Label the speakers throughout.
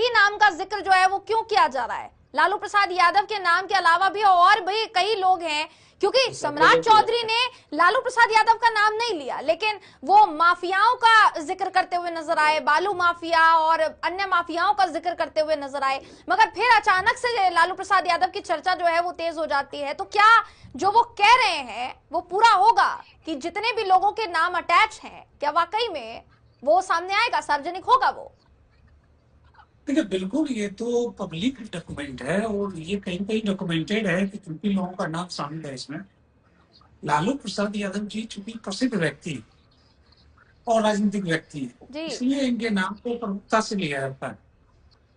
Speaker 1: ही नाम का जिक्र जो है वो क्यों किया जा रहा है? लालू प्रसाद यादव के नाम के अलावा भी और भी कई लोग हैं, क्योंकि सम्राट चौधरी ने लालू प्रसाद यादव का नाम नहीं लिया, लेकिन वो माफियाओं का जिक्र करते हुए नजर आए, बालू माफिया और अन्य माफियाओं का जिक्र करते हुए नजर आए, मगर फिर अचानक से लालू प्रसाद यादव की चर्चा जो है वो तेज हो जाती है। तो क्या जो वो कह रहे हैं वो पूरा होगा कि जितने भी लोगों के नाम अटैच हैं, क्या वाकई में वो सामने आएगा, सार्वजनिक होगा वो?
Speaker 2: देखिए, बिल्कुल ये तो पब्लिक डॉक्यूमेंट है और ये कहीं कहीं डॉक्यूमेंटेड है कि किन लोगों का नाम शामिल है इसमें। लालू प्रसाद यादव जी चूंकि प्रसिद्ध व्यक्ति और राजनीतिक व्यक्ति है, इसलिए इनके नाम को प्रमुखता से लिया जाता है।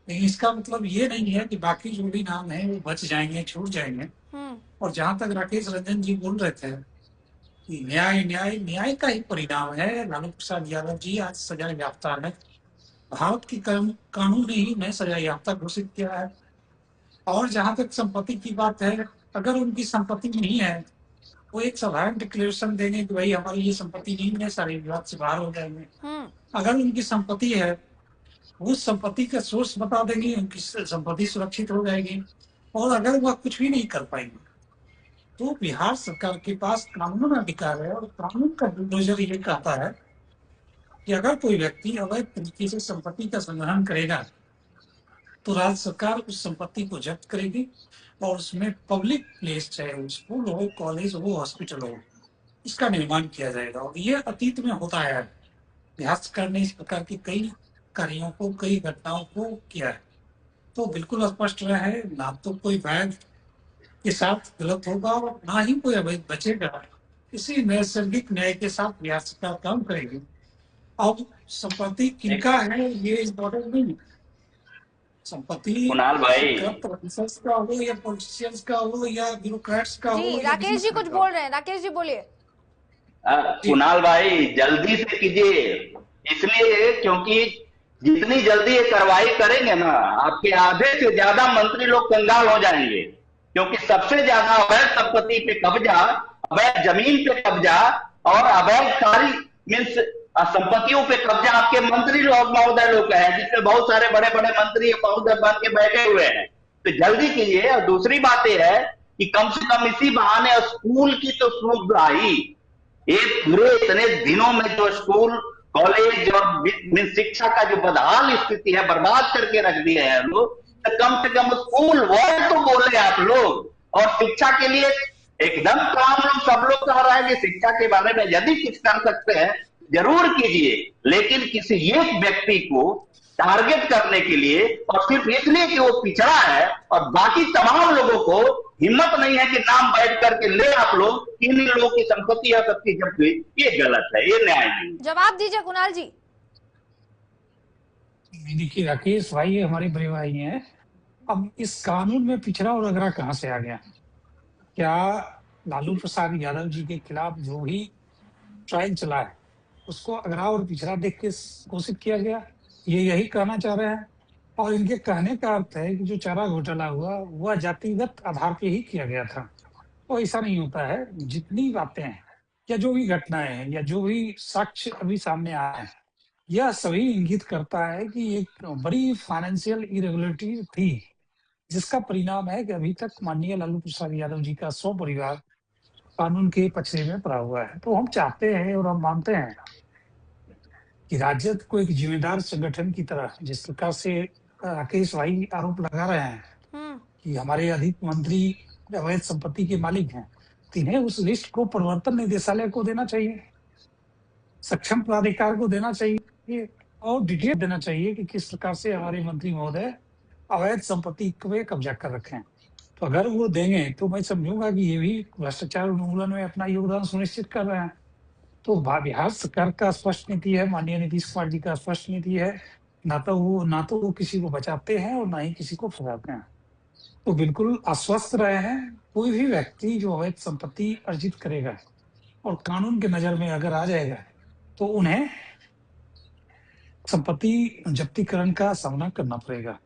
Speaker 2: लेकिन इसका मतलब ये नहीं है कि बाकी जो भी नाम है वो बच जाएंगे, छूट जाएंगे। और जहां तक राकेश रंजन जी बोल रहे थे कि न्याय न्याय न्याय का ही परिणाम है, लालू प्रसाद यादव जी आज सजा याफ्ता है। भारत की कानून ने ही उन्हें सजा याफ्ता घोषित किया है। और जहां तक संपत्ति की बात है, अगर उनकी संपत्ति नहीं है, वो एक साधारण डिक्लेरेशन देंगे कि भाई हमारी ये संपत्ति नहीं है, सारे विवाद से बाहर हो जाएंगे। अगर उनकी संपत्ति है, उस संपत्ति का सोर्स बता देंगे, उनकी संपत्ति सुरक्षित हो जाएगी। और अगर वह कुछ भी नहीं कर पाएंगे तो बिहार सरकार के पास कानून अधिकार है और कानून का बुलडोजर ये कहता है कि अगर कोई व्यक्ति अवैध तरीके से संपत्ति का संग्रहण करेगा तो राज्य सरकार उस संपत्ति को जब्त करेगी और उसमें पब्लिक प्लेस, चाहे स्कूल हो, कॉलेज हो, हॉस्पिटल हो, इसका निर्माण किया जाएगा। और ये अतीत में होता है। बिहार सरकार ने इस प्रकार की कई कार्यों को, कई घटनाओं को किया है। तो बिल्कुल स्पष्ट रहा है, ना तो कोई वैध के साथ गलत होगा और ना ही कोई अवैध बचेगा। इसी नैसर्गिक न्याय के साथ बिहार सरकार काम करेगी। अब संपत्ति किनका है ये इम्पोर्टेंट नहीं है। संपत्ति
Speaker 3: कुणाल भाई,
Speaker 2: करप्ट ऑफिसर्स का हो या पॉलिटिशियंस का हो या ब्यूरोक्रेट्स का हो या
Speaker 1: राकेश जी कुछ बोल रहे हैं, राकेश जी बोलिए।
Speaker 3: कुणाल भाई जल्दी से कीजिए, इसलिए क्योंकि जितनी जल्दी ये कार्रवाई करेंगे ना, आपके आधे से ज्यादा मंत्री लोग कंगाल हो जाएंगे। क्योंकि सबसे ज्यादा अवैध संपत्ति पे कब्जा, अवैध जमीन पे कब्जा और अवैध सारी मीन्स संपत्तियों पे कब्जा आपके मंत्री लोग, महोदय लोग हैं, जिसमें बहुत सारे बड़े बड़े मंत्री महोदय बन के बैठे हुए हैं। तो जल्दी कीजिए। और दूसरी बात यह है कि कम से कम इसी बहाने स्कूल की तो सूझ आई। एक पूरे इतने दिनों में जो स्कूल, कॉलेज और शिक्षा का जो बदहाल स्थिति है, बर्बाद करके रख दिए हैं लोग, तो कम से कम स्कूल वर्ड तो बोले आप लोग। और शिक्षा के लिए एकदम काम लोग सब लोग कह रहे हैं कि शिक्षा के बारे में यदि कुछ कर सकते हैं जरूर कीजिए, लेकिन किसी एक व्यक्ति को टारगेट करने के लिए और सिर्फ इसलिए कि वो पिछड़ा है और बाकी तमाम लोगों को हिम्मत नहीं है कि नाम बैठ करके ले आप लोग इन लोगों की संपत्ति या सबकी जब्त हुई, ये गलत है, ये न्याय नहीं।
Speaker 1: जवाब दीजिए कुणाल जी।
Speaker 2: देखिए राकेश भाई, ये हमारे बड़े भाई हैं। अब इस कानून में पिछड़ा और अगरा कहां से आ गया? क्या लालू प्रसाद यादव जी के खिलाफ जो भी ट्रायल चला है उसको अगरा और पिछड़ा देख के घोषित किया गया? ये यही कहना चाह रहे हैं। और इनके कहने का अर्थ है कि जो चारा घोटाला हुआ वह जातिगत आधार पे ही किया गया था। तो ऐसा नहीं होता है। जितनी बातें हैं या जो भी घटनाएं हैं या जो भी साक्ष्य अभी सामने आए हैं, यह सभी इंगित करता है कि एक बड़ी फाइनेंशियल इरेगुलरिटी थी, जिसका परिणाम है कि अभी तक माननीय लालू प्रसाद यादव जी का 100 परिवार कानून के पचड़े में पड़ा हुआ है। तो हम चाहते हैं और हम मानते हैं कि राजद को एक जिम्मेदार संगठन की तरह, जिस प्रकार से राकेश भाई आरोप लगा रहे हैं कि हमारे अधिक मंत्री अवैध संपत्ति के मालिक हैं, तो इन्हें उस लिस्ट को प्रवर्तन निदेशालय को देना चाहिए, सक्षम प्राधिकार को देना चाहिए और डिटेल देना चाहिए कि किस प्रकार से हमारे मंत्री महोदय अवैध संपत्ति पे कब्जा कर रखे हैं। तो अगर वो देंगे तो मैं समझूंगा कि ये भी भ्रष्टाचार उन्मूलन में अपना योगदान सुनिश्चित कर रहे हैं। तो बिहार सरकार का स्पष्ट नीति है, माननीय नीतीश कुमार जी का स्पष्ट नीति है, ना तो वो किसी को बचाते हैं और ना ही किसी को फंसाते हैं। तो बिल्कुल आश्वस्त रहे हैं, कोई भी व्यक्ति जो अवैध संपत्ति अर्जित करेगा और कानून के नजर में अगर आ जाएगा तो उन्हें संपत्ति जब्तीकरण का सामना करना पड़ेगा।